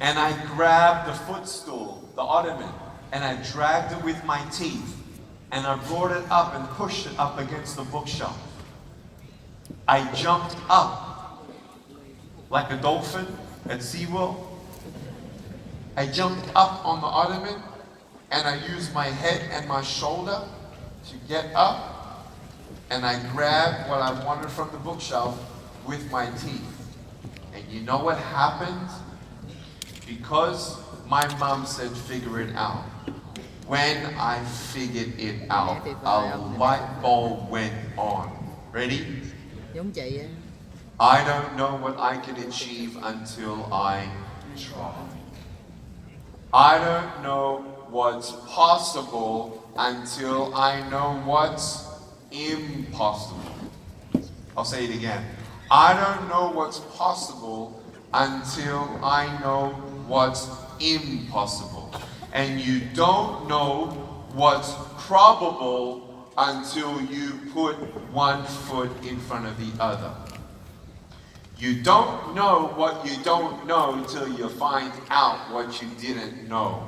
and I grabbed the footstool, the ottoman, and I dragged it with my teeth, and I brought it up and pushed it up against the bookshelf. I jumped up like a dolphin at SeaWorld. I jumped up on the ottoman, and I used my head and my shoulder to get up, and I grabbed what I wanted from the bookshelf with my teeth. And you know what happened? Because my mom said figure it out. When I figured it out, a light bulb went on. Ready? I don't know what I can achieve until I try. I don't know what's possible until I know what's impossible. I'll say it again. I don't know what's possible until I know what's impossible. And you don't know what's probable until you put one foot in front of the other. You don't know what you don't know until you find out what you didn't know.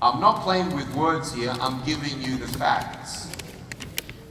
I'm not playing with words here, I'm giving you the facts.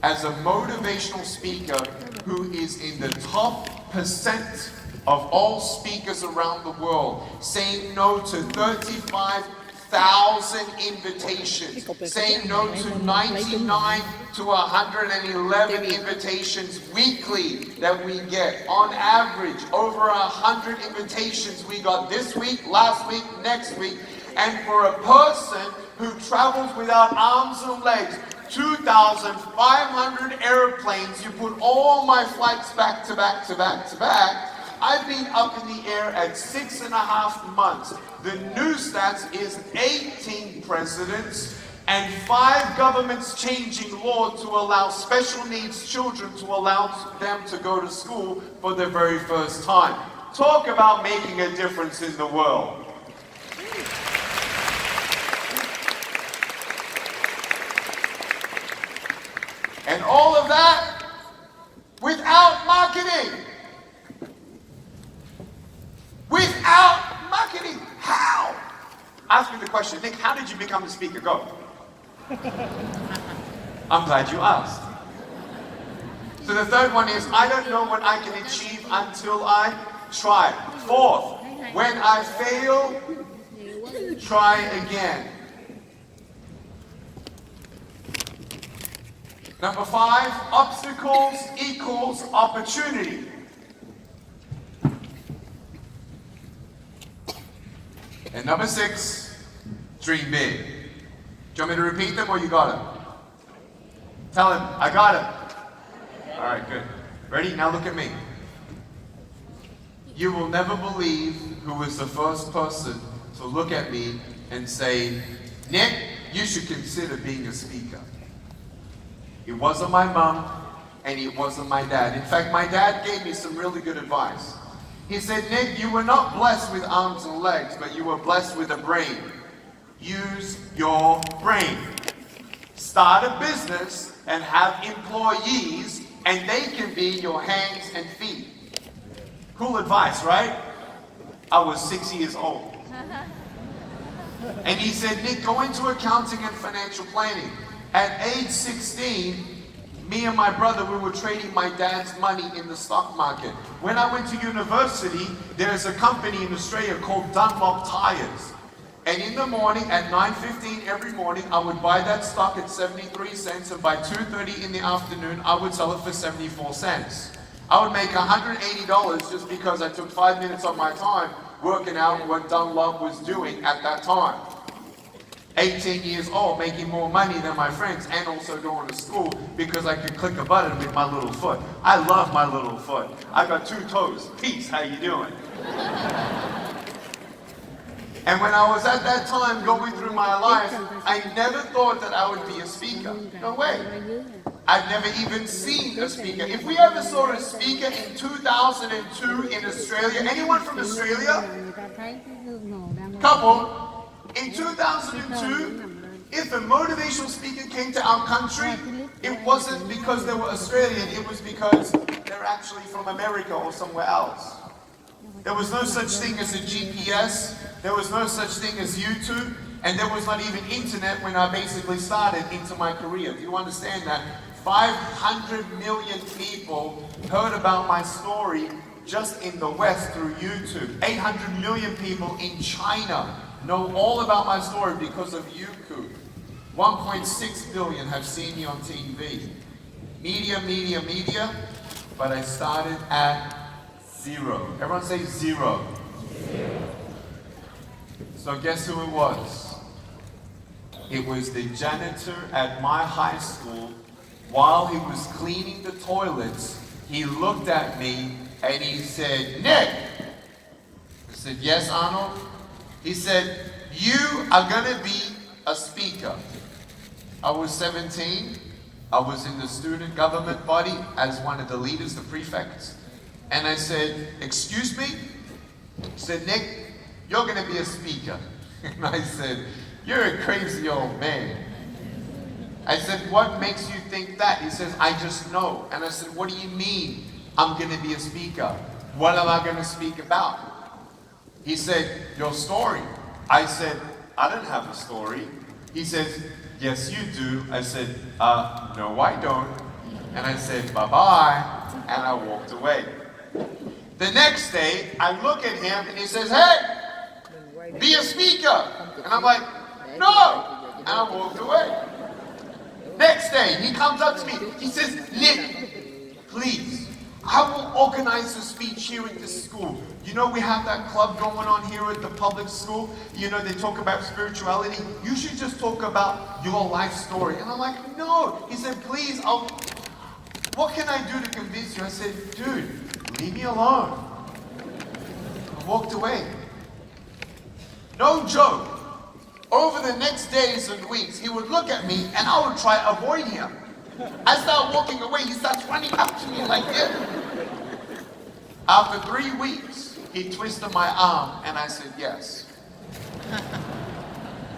As a motivational speaker who is in the top percent of all speakers around the world, saying no to 35,000 invitations, saying no to 99 to 111 invitations weekly that we get. On average, over 100 invitations we got this week, last week, next week. And for a person who travels without arms and legs, 2,500 airplanes, you put all my flights back to back to back to back, I've been up in the air at 6.5 months. The new stats is 18 presidents and 5 governments changing law to allow special needs children to allow them to go to school for the very first time. Talk about making a difference in the world. And all of that without marketing. Without marketing. How? Ask me the question, Nick, how did you become a speaker? Go. I'm glad you asked. So the third one is, I don't know what I can achieve until I try. Fourth, when I fail, try again. Number 5, obstacles equals opportunity. And number 6, dream big. Do you want me to repeat them or you got it? Tell him, I got it. All right, good. Ready? Now look at me. You will never believe who was the first person to look at me and say, Nick, you should consider being a speaker. It wasn't my mom, and it wasn't my dad. In fact, my dad gave me some really good advice. He said, Nick, you were not blessed with arms and legs, but you were blessed with a brain. Use your brain. Start a business and have employees, and they can be your hands and feet. Cool advice, right? I was 6 years old. And he said, Nick, go into accounting and financial planning. At age 16, me and my brother, we were trading my dad's money in the stock market. When I went to university, there's a company in Australia called Dunlop Tires. And in the morning, at 9:15 every morning, I would buy that stock at 73 cents, and by 2:30 in the afternoon, I would sell it for 74 cents. I would make $180 just because I took 5 minutes of my time working out what Dunlop was doing at that time. 18 years old, making more money than my friends, and also going to school because I could click a button with my little foot. I love my little foot. I got 2 toes. Peace, how you doing? And when I was at that time going through my life, I never thought that I would be a speaker. No way. I've never even seen a speaker. If we ever saw a speaker in 2002 in Australia, anyone from Australia? Couple. In 2002, if a motivational speaker came to our country, it wasn't because they were Australian, it was because they're actually from America or somewhere else. There was no such thing as a GPS. There was no such thing as YouTube. And there was not even internet when I basically started into my career. Do you understand that? 500 million people heard about my story just in the West through YouTube. 800 million people in China know all about my story because of YouTube. 1.6 billion have seen me on TV. Media, but I started at 0. Everyone say 0. So guess who it was? It was the janitor at my high school. While he was cleaning the toilets, he looked at me and he said, "Nick." I said, "Yes, Arnold." He said, "You are gonna be a speaker." I was 17. I was in the student government body as one of the leaders, the prefects. And I said, "Excuse me?" He said, "Nick, you're gonna be a speaker." And I said, "You're a crazy old man." I said, "What makes you think that?" He says, "I just know." And I said, "What do you mean I'm gonna be a speaker? What am I gonna speak about?" He said, "Your story." I said, "I don't have a story." He says, "Yes, you do." I said, "No, I don't." And I said, "Bye-bye," and I walked away. The next day, I look at him and he says, "Hey, be a speaker." And I'm like, "No," and I walked away. Next day, he comes up to me. He says, "Nick, please, I will organize a speech here at this school. You know, we have that club going on here at the public school. You know, they talk about spirituality. You should just talk about your life story." And I'm like, "No." He said, "Please, what can I do to convince you?" I said, "Dude, leave me alone." I walked away. No joke. Over the next days and weeks, he would look at me and I would try to avoid him. I start walking away, he starts running up to me like this. After 3 weeks, he twisted my arm and I said yes.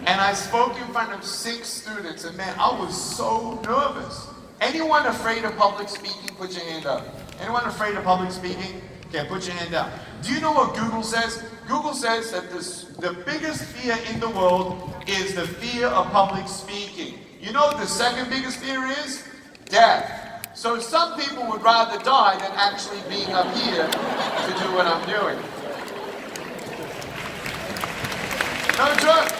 And I spoke in front of 6 students, and man, I was so nervous. Anyone afraid of public speaking, put your hand up. Anyone afraid of public speaking? Okay, put your hand up. Do you know what Google says? Google says that the biggest fear in the world is the fear of public speaking. You know what the second biggest fear is? Death. So some people would rather die than actually being up here to do what I'm doing. No joke.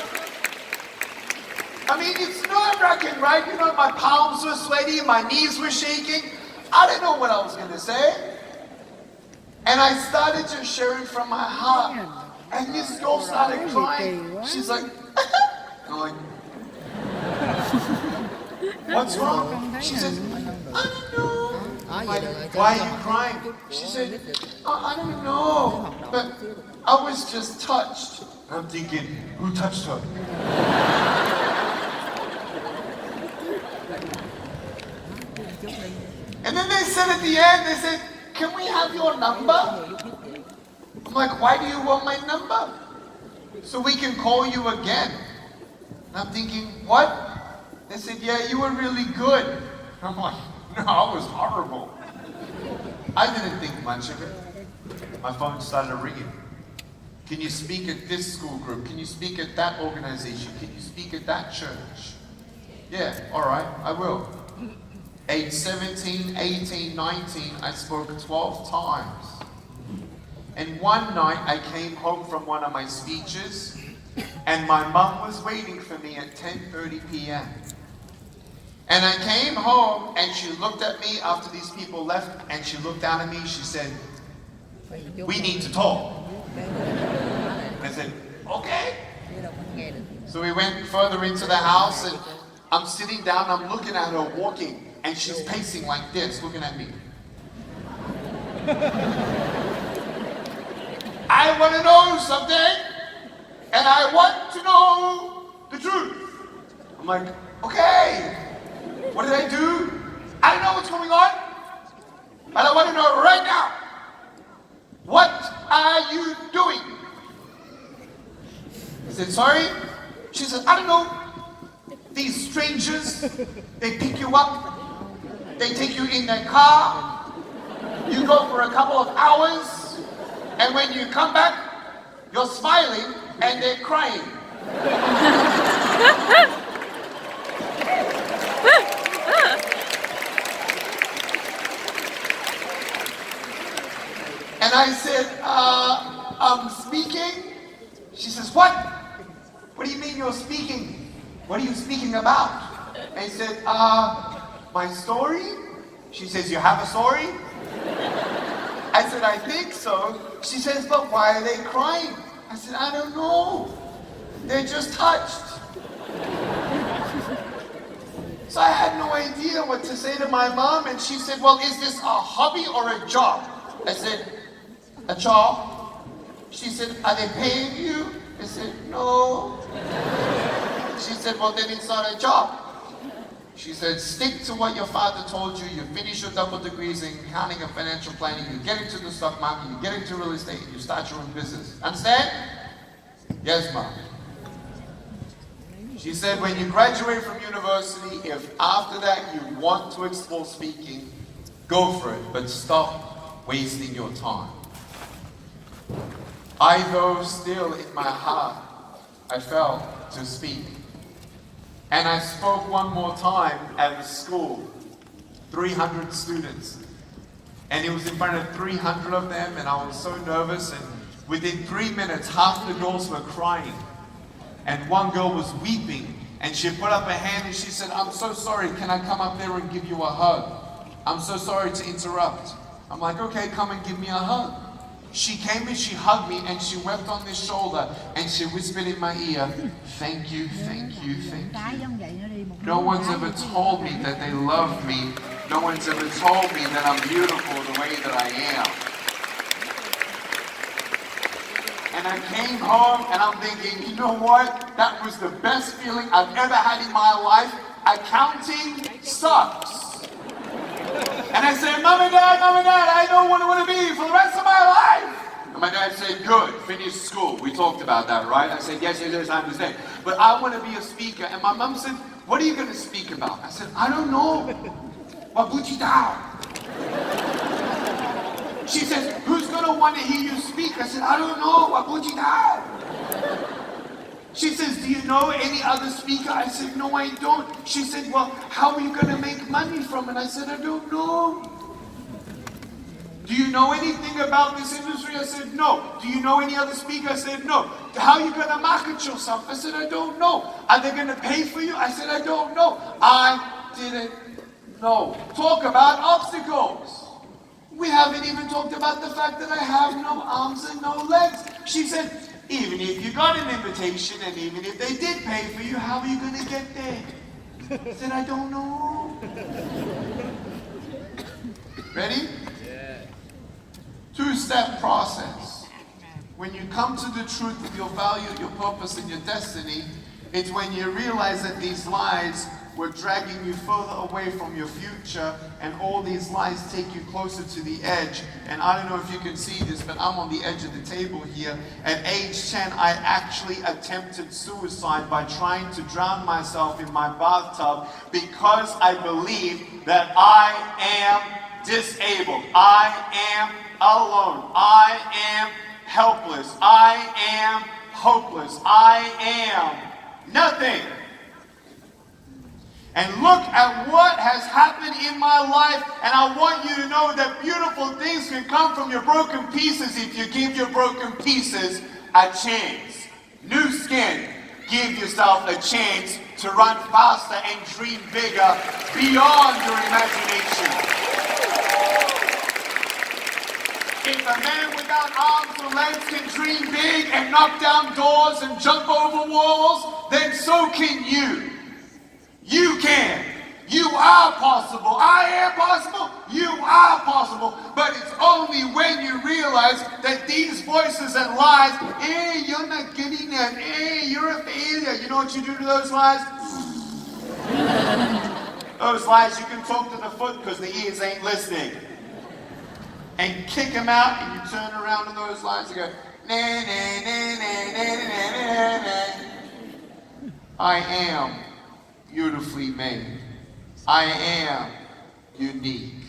I mean, it's nerve-wracking, right? You know, my palms were sweaty, my knees were shaking. I didn't know what I was going to say. And I started just sharing from my heart. And this girl started crying. She's like, I'm like, "What's wrong?" She says, "I don't know." I'm like, "Why are you crying?" She said, I don't know, but I was just touched." I'm thinking, who touched her? And then they said at the end, they said, "Can we have your number?" I'm like, "Why do you want my number?" "So we can call you again." And I'm thinking, what? They said, "Yeah, you were really good." I'm like, "No, I was horrible." I didn't think much of it. My phone started ringing. "Can you speak at this school group? Can you speak at that organization? Can you speak at that church?" "Yeah, all right, I will." Age 17, 18, 19, I spoke 12 times. And one night I came home from one of my speeches and my mom was waiting for me at 10:30 p.m. And I came home and she looked at me after these people left and she looked down at me, she said, "We need to talk." And I said, "Okay." So we went further into the house and I'm sitting down, I'm looking at her walking and she's pacing like this, looking at me. "I want to know something, and I want to know the truth." I'm like, "Okay, what did I do? I don't know what's going on, but I want to know right now. What are you doing?" I said, "Sorry?" She said, "I don't know. These strangers, they pick you up, they take you in their car, you go for a couple of hours, And when you come back, you're smiling and they're crying. And I said, I'm speaking. She says, what? What do you mean you're speaking? What are you speaking about? I said, my story? She says, you have a story? I said, I think so. She says, but why are they crying? I said, I don't know. They're just touched. So I had no idea what to say to my mom, and she said, well, is this a hobby or a job? I said, a job? She said, are they paying you? I said, no. She said, well, then it's not a job. She said, stick to what your father told you. You finish your double degrees in accounting and financial planning. You get into the stock market. You get into real estate. You start your own business. Understand? Yes, Mom. She said, when you graduate from university, if after that you want to explore speaking, go for it. But stop wasting your time. I, though still in my heart, I felt to speak. And I spoke one more time at the school, 300 students. And it was in front of 300 of them, and I was so nervous, and within 3 minutes, half the girls were crying. And one girl was weeping, and she put up her hand and she said, I'm so sorry, can I come up there and give you a hug? I'm so sorry to interrupt. I'm like, okay, come and give me a hug. She came and she hugged me and she wept on this shoulder and she whispered in my ear, thank you, thank you, thank you. No one's ever told me that they love me. No one's ever told me that I'm beautiful the way that I am. And I came home and I'm thinking, you know what? That was the best feeling I've ever had in my life. Accounting sucks. And I said, Mom and Dad, I know what I want to be for the rest of my life. And my dad said, good, finish school. We talked about that, right? I said, yes, I understand. But I want to be a speaker. And my mom said, what are you going to speak about? I said, I don't know. Wabuchi Dao. She says, who's going to want to hear you speak? I said, I don't know. Wabuchi Dao. She says, do you know any other speaker? I said, no, I don't. She said, well, how are you going to make money from it? I said, I don't know. Do you know anything about this industry? I said, no. Do you know any other speaker? I said, no. How are you going to market yourself? I said, I don't know. Are they going to pay for you? I said, I don't know. I didn't know. Talk about obstacles. We haven't even talked about the fact that I have no arms and no legs. She said, even if you got an invitation and even if they did pay for you, how are you going to get there? I said, I don't know. Ready? Yeah. Two-step process. When you come to the truth of your value, your purpose, and your destiny, it's when you realize that these lies were dragging you further away from your future, and all these lies take you closer to the edge. And I don't know if you can see this, but I'm on the edge of the table here. At age 10, I actually attempted suicide by trying to drown myself in my bathtub because I believed that I am disabled. I am alone. I am helpless. I am hopeless. I am nothing. And look at what has happened in my life, and I want you to know that beautiful things can come from your broken pieces if you give your broken pieces a chance. New skin. Give yourself a chance to run faster and dream bigger beyond your imagination. If a man without arms or legs can dream big and knock down doors and jump over walls, then so can you. You can. You are possible. I am possible. You are possible. But it's only when you realize that these voices and lies, hey, you're not getting that. Hey, you're a failure. You know what you do to those lies? Those lies, you can talk to the foot because the ears ain't listening. And kick them out, and you turn around to those lies and go, nah, nah, nah, nah, nah, nah, nah, nah. I am beautifully made. I am unique.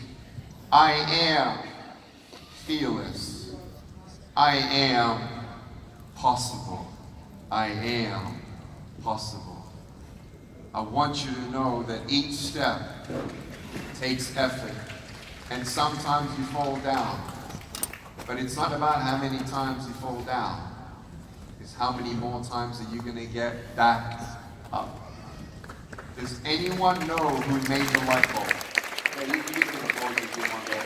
I am fearless. I am possible. I am possible. I want you to know that each step takes effort. And sometimes you fall down. But it's not about how many times you fall down. It's how many more times are you going to get back up. Does anyone know who made the light bulb? Yeah, you can afford to do one day.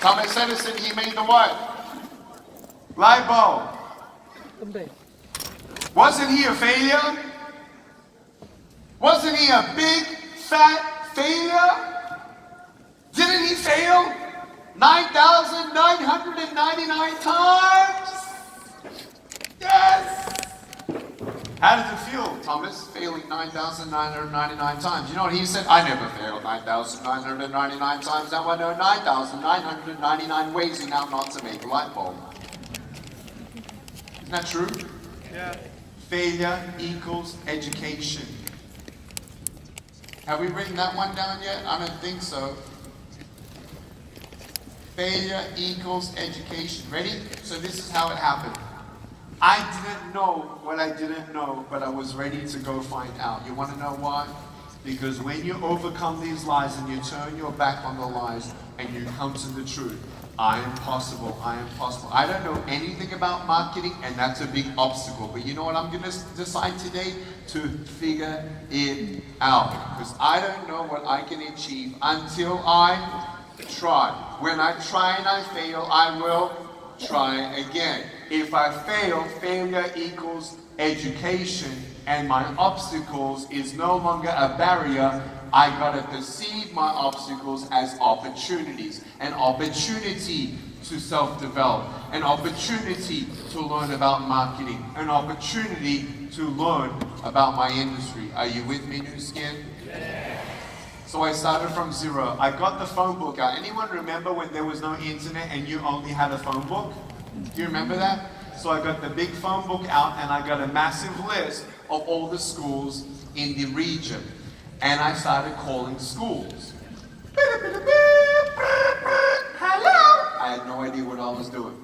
Thomas Edison, he made the what? Light bulb. Wasn't he a failure? Wasn't he a big, fat failure? Didn't he fail 9,999 times? Yes! How does it feel, Thomas, failing 9,999 times? You know what he said? I never failed 9,999 times. Now I know 9,999 ways in now not to make a light bulb. Isn't that true? Yeah. Failure equals education. Have we written that one down yet? I don't think so. Failure equals education. Ready? So this is how it happened. I didn't know what I didn't know, but I was ready to go find out. You want to know why? Because when you overcome these lies and you turn your back on the lies and you come to the truth, I am possible, I am possible. I don't know anything about marketing, and that's a big obstacle. But you know what I'm going to decide today? To figure it out. Because I don't know what I can achieve until I try. When I try and I fail, I will try again. If I fail, failure equals education, and my obstacles is no longer a barrier. I gotta perceive my obstacles as opportunities. An opportunity to self-develop, an opportunity to learn about marketing, an opportunity to learn about my industry. Are you with me, New Skin? Yeah. So I started from zero. I got the phone book out. Anyone remember when there was no internet and you only had a phone book? Do you remember that? So I got the big phone book out and I got a massive list of all the schools in the region. And I started calling schools. Hello! I had no idea what I was doing.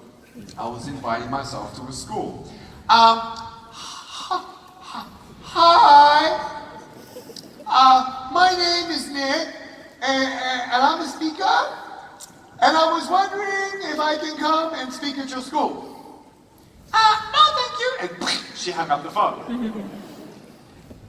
I was inviting myself to a school. Hi! My name is Nick, and I'm a speaker. And I was wondering if I can come and speak at your school. No, thank you. And she hung up the phone.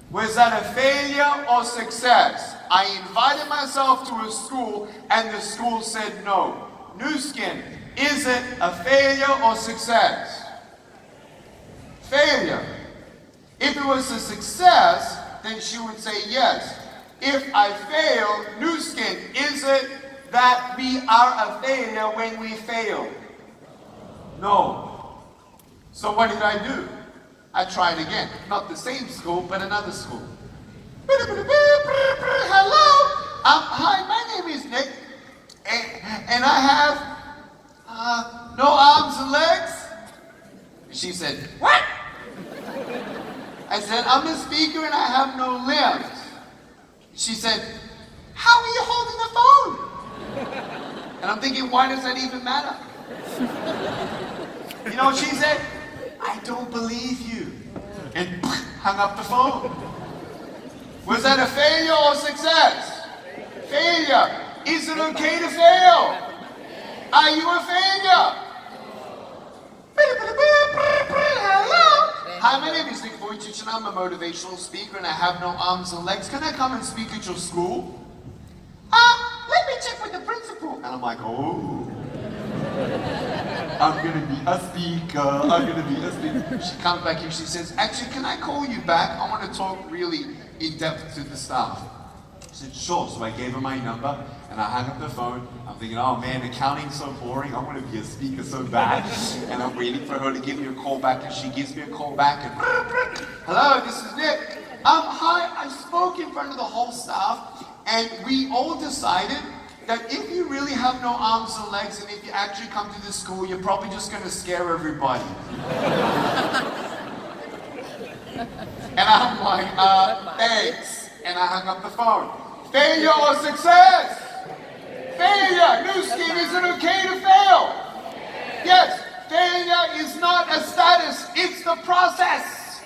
Was that a failure or success? I invited myself to a school and the school said no. New Skin, is it a failure or success? Failure. If it was a success, then she would say yes. If I fail, New Skin, is it that we are a failure when we fail? No. So what did I do? I tried again. Not the same school, but another school. Hello. Hi, my name is Nick. And I have no arms and legs. She said, what? I said, I'm a speaker and I have no limbs. She said, how are you holding the phone? And I'm thinking, why does that even matter? You know what she said? I don't believe you. And hung up the phone. Was that a failure or success? Failure. Is it okay to fail? Are you a failure? Hello. Hi, my name is Nick P.2 and I'm a motivational speaker and I have no arms and legs. Can I come and speak at your school? Let me check with the principal. And I'm like, oh. I'm gonna be a speaker, I'm gonna be a speaker. She comes back here, she says, actually, can I call you back? I want to talk really in depth to the staff. I said, sure. So I gave her my number and I hung up the phone. I'm thinking, oh man, accounting's so boring. I want to be a speaker so bad. And I'm waiting for her to give me a call back, and she gives me a call back and, hello, this is Nick. Hi, I spoke in front of the whole staff and we all decided that if you really have no arms and legs and if you actually come to this school, you're probably just going to scare everybody. And I'm like, thanks. And I hung up the phone. Failure or success? Failure. New Skin, is it okay to fail? Yes. Failure is not a status, it's the process.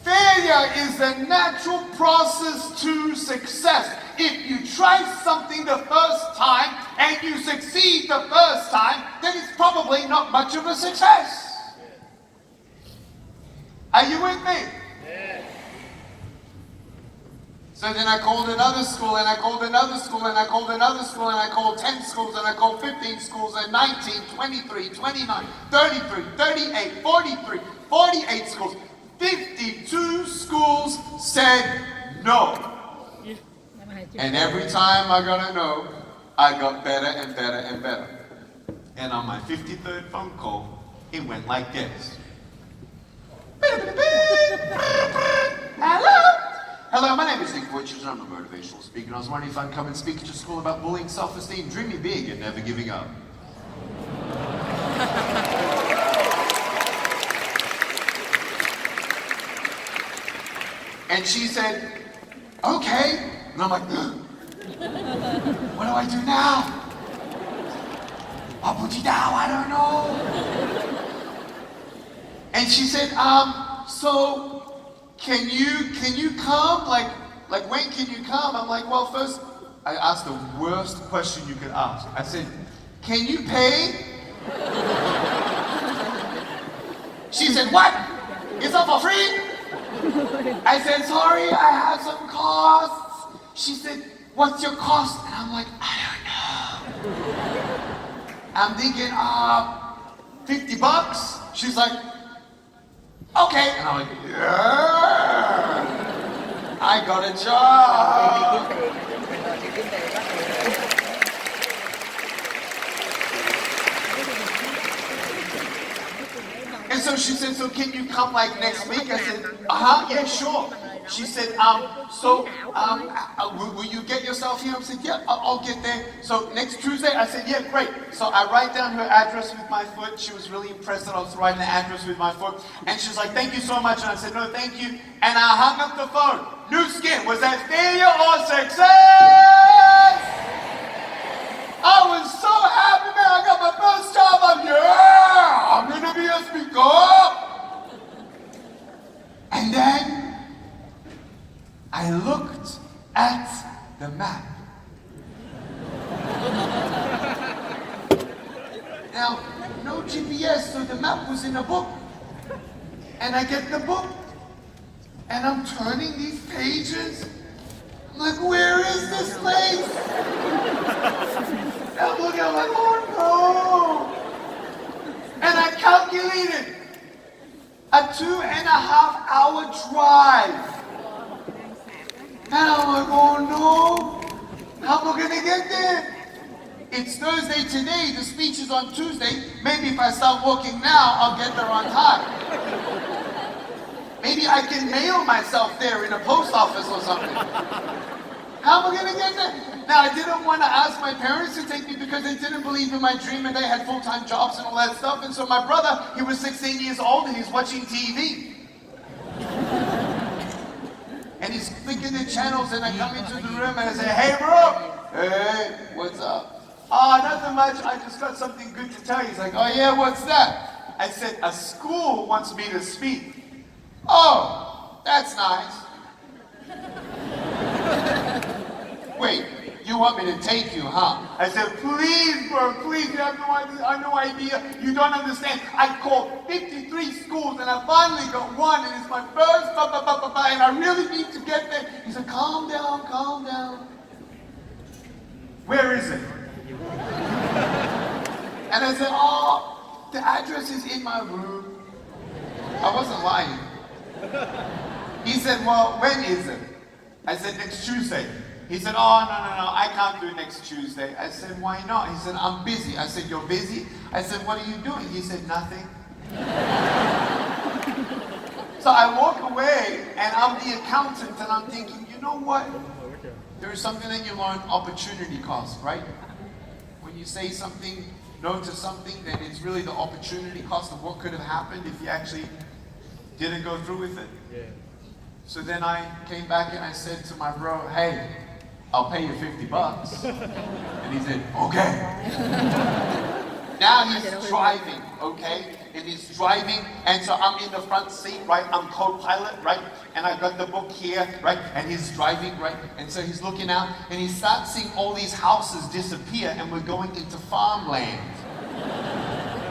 Failure is the natural process to success. If you try something the first time and you succeed the first time, then it's probably not much of a success. Are you with me? So then I called another school, and I called another school, and I called another school, and I called 10 schools, and I called 15 schools, and 19, 23, 29, 33, 38, 43, 48 schools. 52 schools said no. And every time I got a no, I got better and better and better. And on my 53rd phone call, it went like this. Hello? Hello, my name is Nick Voices, and I'm a motivational speaker. And I was wondering if I'd come and speak to school about bullying, self-esteem, dreaming big, and never giving up. And she said, okay. And I'm like, what do I do now? I'll put you down, I don't know. And she said, so can you come? Like when can you come? I'm like, well, first, I asked the worst question you could ask. I said, can you pay? She said, what? It's all for free? I said, sorry, I have some costs. She said, what's your cost? And I'm like, I don't know. I'm thinking, $50. She's like, okay. And I'm like, yeah, I got a job. And so she said, so can you come like next week? I said, yeah, sure. She said, will you get yourself here? I said, yeah, I'll get there. So next Tuesday, I said, yeah, great. So I write down her address with my foot. She was really impressed that I was writing the address with my foot. And she was like, thank you so much. And I said, no, thank you. And I hung up the phone. New Skin, was that failure or success? I was so happy, man. I got my first job. I'm going to be a speaker. And then I looked at the map. Now, no GPS, so the map was in a book. And I get the book, and I'm turning these pages. I'm like, where is this place? And I'm looking, I'm like, oh no. And I calculated a 2.5-hour drive. And I'm like, oh no, how am I gonna get there? It's Thursday today, the speech is on Tuesday. Maybe if I start walking now, I'll get there on time. Maybe I can mail myself there in a post office or something. How am I gonna get there? Now, I didn't want to ask my parents to take me because they didn't believe in my dream and they had full-time jobs and all that stuff. And so my brother, he was 16 years old and he's watching TV. And he's flicking the channels, and I come into the room and I say, hey bro, hey, what's up? Oh, nothing much, I just got something good to tell you. He's like, oh yeah, what's that? I said, a school wants me to speak. Oh, that's nice. Wait, you want me to take you, huh? I said, please bro, please, you have no idea, you don't understand. I called 53 schools and I finally got one and it's my first, and I really need to get there. He said, calm down, calm down. Where is it? And I said, oh, the address is in my room. I wasn't lying. He said, well, when is it? I said, next Tuesday. He said, oh, no, I can't do next Tuesday. I said, why not? He said, I'm busy. I said, you're busy? I said, what are you doing? He said, nothing. So I walk away, and I'm the accountant, and I'm thinking, you know what? There is something that you learn, opportunity cost, right? When you say something, no to something, then it's really the opportunity cost of what could have happened if you actually didn't go through with it. Yeah. So then I came back and I said to my bro, hey, I'll pay you $50. And he said, okay. Now he's driving, okay? And he's driving, and so I'm in the front seat, right? I'm co-pilot, right? And I got the book here, right? And he's driving, right? And so he's looking out, and he starts seeing all these houses disappear, and we're going into farmland.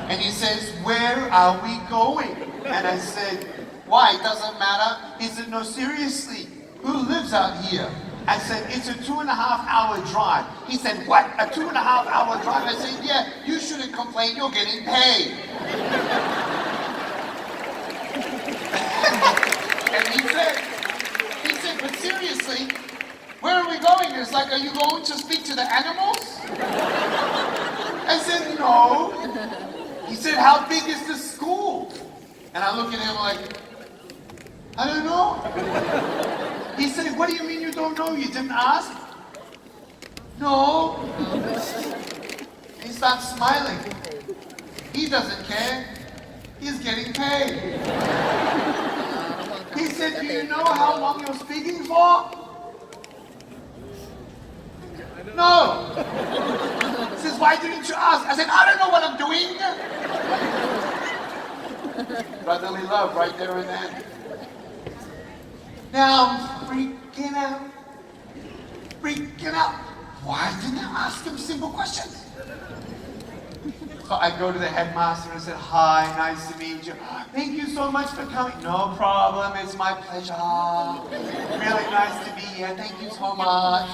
And he says, where are we going? And I said, why? It doesn't matter. He said, no, seriously, who lives out here? I said, it's a 2.5-hour drive. He said, what? A 2.5-hour drive? I said, yeah, you shouldn't complain, you're getting paid. And he said, but seriously, where are we going? It's like, are you going to speak to the animals? I said, no. He said, how big is the school? And I look at him like, I don't know. He said, what do you mean you don't know? You didn't ask? No. He starts smiling. He doesn't care. He's getting paid. He said, do you know how long you're speaking for? No. He says, why didn't you ask? I said, I don't know what I'm doing. Brotherly love right there and then. Now I'm freaking out. Freaking out. Why didn't I ask him simple questions? So I go to the headmaster and I said, hi, nice to meet you. Thank you so much for coming. No problem, it's my pleasure. Really nice to be here, thank you so much.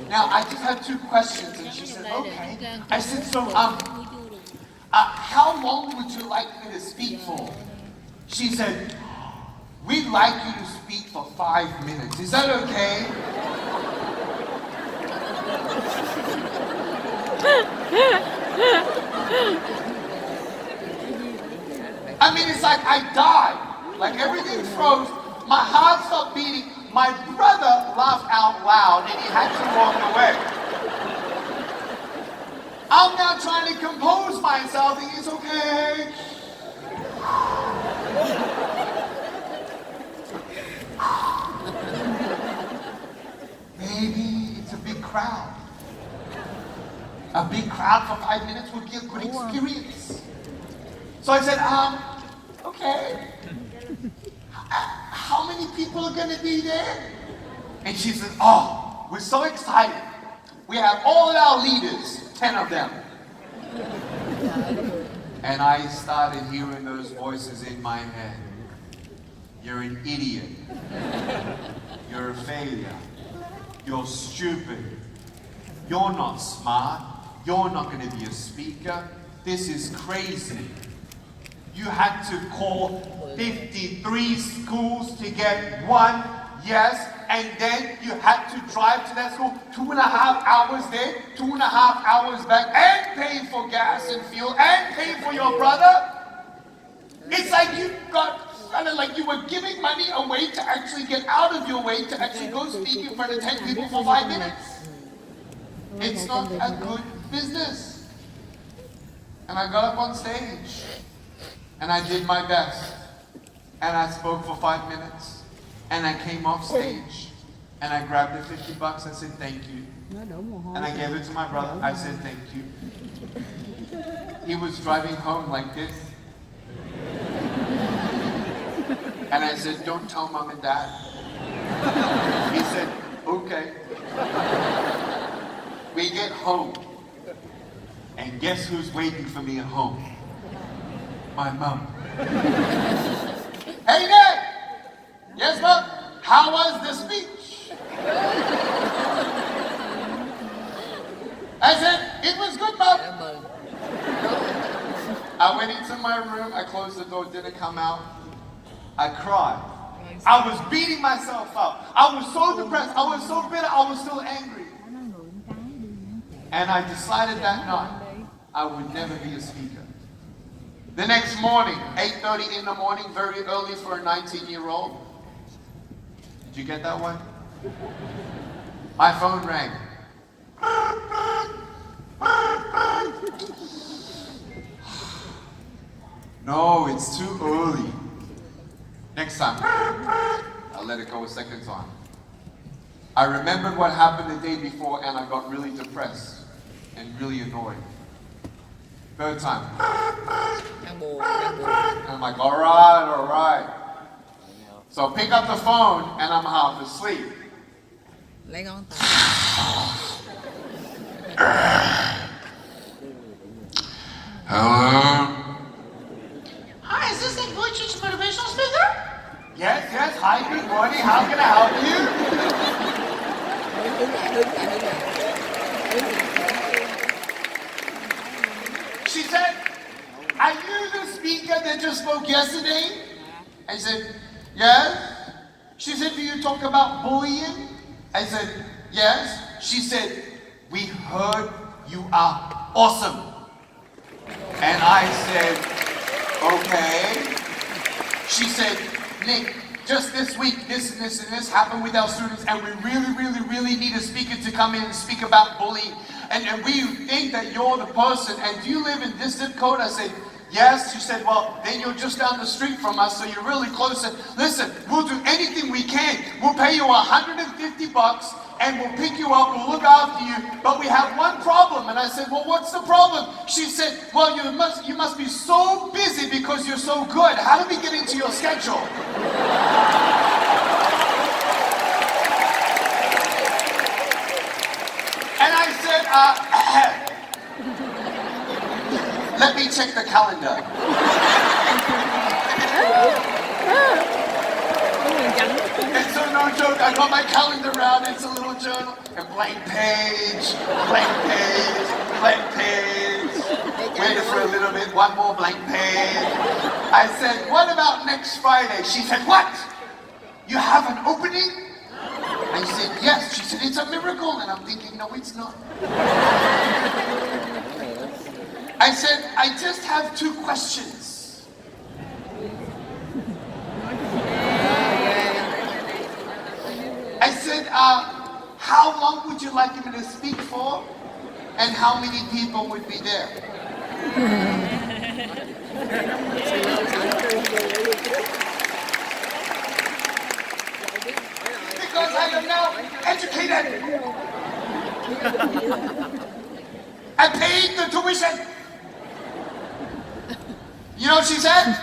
Now I just have 2 questions, and she said, okay. I said, so how long would you like me to speak for? She said, we'd like you to speak for 5 minutes. Is that okay? I mean, it's like I died. Like everything froze. My heart stopped beating. My brother laughed out loud and he had to walk away. I'm now trying to compose myself thinking it's okay. Maybe it's a big crowd. A big crowd for 5 minutes would be a good experience. So I said, okay. How many people are gonna be there? And she said, oh, we're so excited. We have all of our leaders, 10 of them. And I started hearing those voices in my head. You're an idiot. You're a failure. You're stupid. You're not smart. You're not going to be a speaker. This is crazy. You had to call 53 schools to get 1 yes, and then you had to drive to that school 2.5 hours there, 2.5 hours back, and pay for gas and fuel, and pay for your brother. It's like you got kind of like you were giving money away to actually get out of your way to actually go speak in front of 10 people for 5 minutes. It's not a good business. And I got up on stage and I did my best. And I spoke for 5 minutes. And I came off stage and I grabbed the $50. I said, thank you. And I gave it to my brother. I said, thank you. He was driving home like this. And I said, don't tell mom and dad. He said, okay. We get home. And guess who's waiting for me at home? My mom. Hey, Dad! Yes, Mom? How was the speech? I said, it was good, Mom. I went into my room, I closed the door, didn't come out. I cried. I was beating myself up. I was so depressed, I was so bitter, I was so angry. And I decided that night I would never be a speaker. The next morning, 8:30 in the morning, very early for a 19-year-old. Did you get that one? My phone rang. No, it's too early. Next time. I let it go a second time. I remembered what happened the day before and I got really depressed and really annoyed. Third time. And I'm like, all right. So I pick up the phone and I'm half asleep. Hello? Hi, is this the Glitch's motivational speaker? Yes. Hi, good morning. How can I help you? She said, are you the speaker that just spoke yesterday? I said, yes. She said, do you talk about bullying? I said, yes. She said, we heard you are awesome. And I said, okay. She said, Nick, just this week, this and this happened with our students, and we really need a speaker to come in and speak about bullying. And we think that you're the person, and do you live in this zip code? I said, yes. She said, well, then you're just down the street from us, so you're really close. And listen, we'll do anything we can. We'll pay you $150, and we'll pick you up, we'll look after you, but we have one problem. And I said, well, what's the problem? She said, well, you must be so busy because you're so good. How do we get into your schedule? And I said, let me check the calendar. And so no joke, I got my calendar out, it's a little journal, and blank page. Waited for a little bit, one more blank page. I said, what about next Friday? She said, what? You have an opening? I said, yes. She said, it's a miracle. And I'm thinking, no, it's not. I said, I just have 2 questions. I said, how long would you like me to speak for? And how many people would be there? Because I am now educated. I paid the tuition. You know what she said?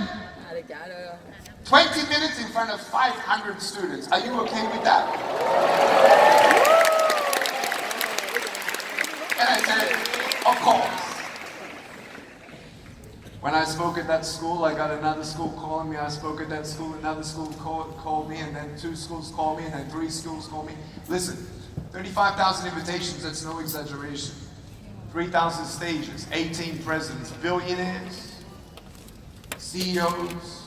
20 minutes in front of 500 students. Are you okay with that? And I said, of course. When I spoke at that school, I got another school calling me. I spoke at that school, another school called me, and then 2 schools called me, and then 3 schools called me. Listen, 35,000 invitations, that's no exaggeration. 3,000 stages, 18 presidents, billionaires, CEOs,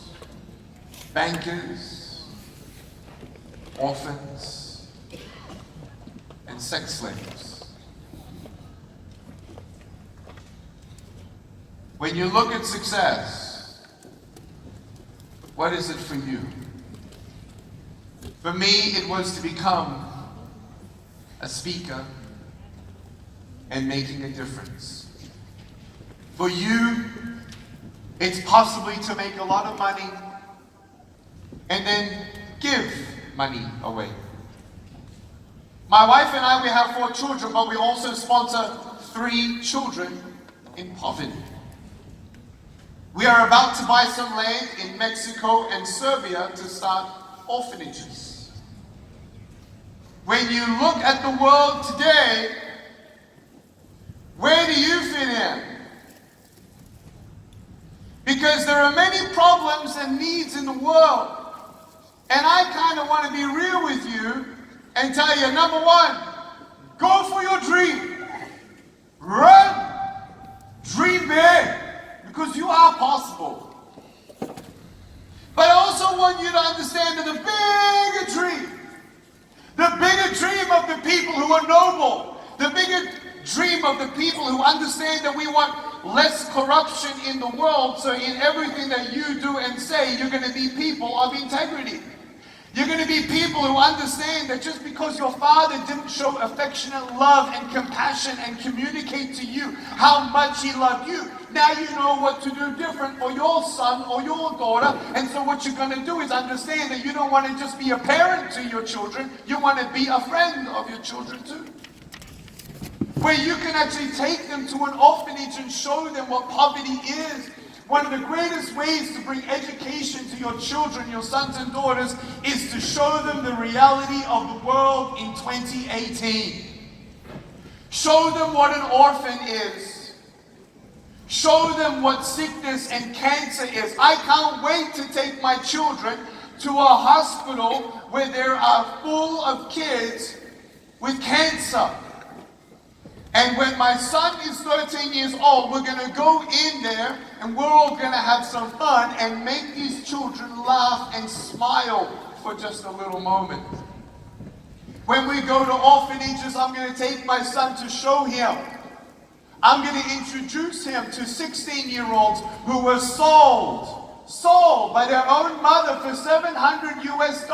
bankers, orphans, and sex slaves. When you look at success, what is it for you? For me, it was to become a speaker and making a difference. For you, it's possibly to make a lot of money and then give money away. My wife and I, we have 4 children, but we also sponsor 3 children in poverty. We are about to buy some land in Mexico and Serbia to start orphanages. When you look at the world today, where do you fit in? Because there are many problems and needs in the world. And I kind of want to be real with you and tell you, number 1, go for your dream. Run. Dream big. Because you are possible. But I also want you to understand that the bigger dream of the people who are noble, the bigger dream of the people who understand that we want less corruption in the world, so in everything that you do and say, you're going to be people of integrity. You're going to be people who understand that just because your father didn't show affectionate love and compassion and communicate to you how much he loved you, now you know what to do different for your son or your daughter. And so what you're going to do is understand that you don't want to just be a parent to your children, you want to be a friend of your children too. Where you can actually take them to an orphanage and show them what poverty is. One of the greatest ways to bring education to your children, your sons and daughters, is to show them the reality of the world in 2018. Show them what an orphan is. Show them what sickness and cancer is. I can't wait to take my children to a hospital where there are full of kids with cancer. And when my son is 13 years old, we're going to go in there and we're all going to have some fun and make these children laugh and smile for just a little moment. When we go to orphanages, I'm going to take my son to show him. I'm going to introduce him to 16-year-olds who were sold by their own mother for $700 US.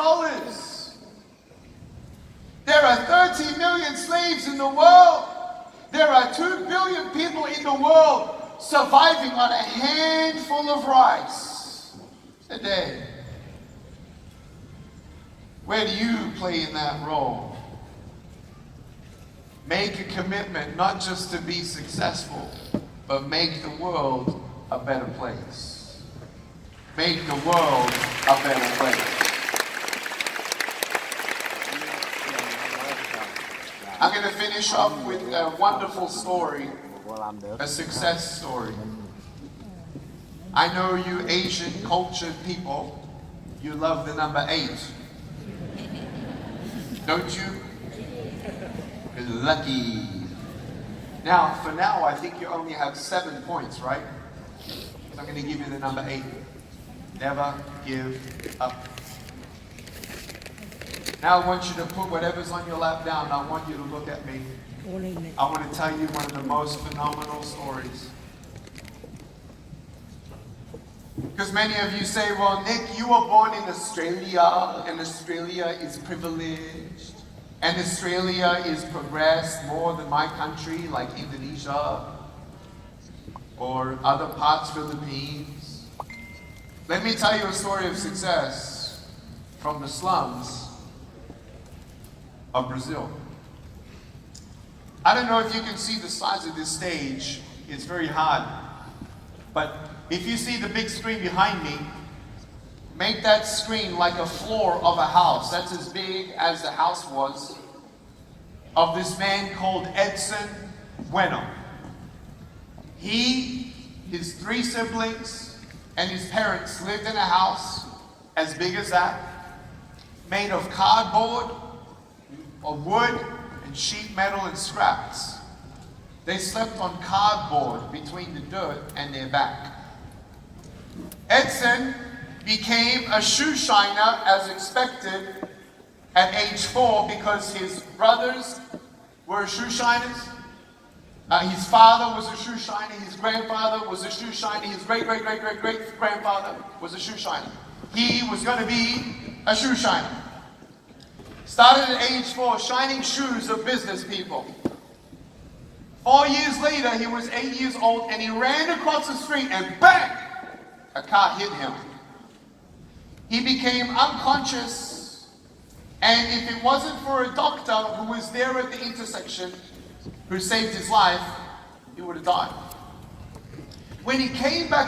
There are 30 million slaves in the world. There are 2 billion people in the world surviving on a handful of rice a day. Where do you play in that role? Make a commitment not just to be successful, but make the world a better place. Make the world a better place. I'm going to finish off with a wonderful story, a success story. I know you Asian cultured people, you love the number 8. Don't you? You're lucky. Now, for now, I think you only have 7 points, right? So I'm going to give you the number 8. Never give up. Now I want you to put whatever's on your lap down. I want you to look at me. I want to tell you one of the most phenomenal stories. Because many of you say, well, Nick, you were born in Australia, and Australia is privileged, and Australia is progressed more than my country, like Indonesia, or other parts, Philippines. Let me tell you a story of success from the slums of Brazil. I don't know if you can see the size of this stage. It's very hard. But if you see the big screen behind me, make that screen like a floor of a house. That's as big as the house was of this man called Edson Bueno. He, his 3 siblings, and his parents lived in a house as big as that, made of cardboard, of wood and sheet metal and scraps. They slept on cardboard between the dirt and their back. Edson became a shoe shiner as expected at age 4 because his brothers were shoe shiners. His father was a shoe shiner, his grandfather was a shoe shiner, his great-great-great-great-great-grandfather was a shoe shiner. He was going to be a shoe shiner. Started at age 4, shining shoes of business people. 4 years later, he was 8 years old, and he ran across the street, and bang! A car hit him. He became unconscious, and if it wasn't for a doctor who was there at the intersection, who saved his life, he would have died. When he came back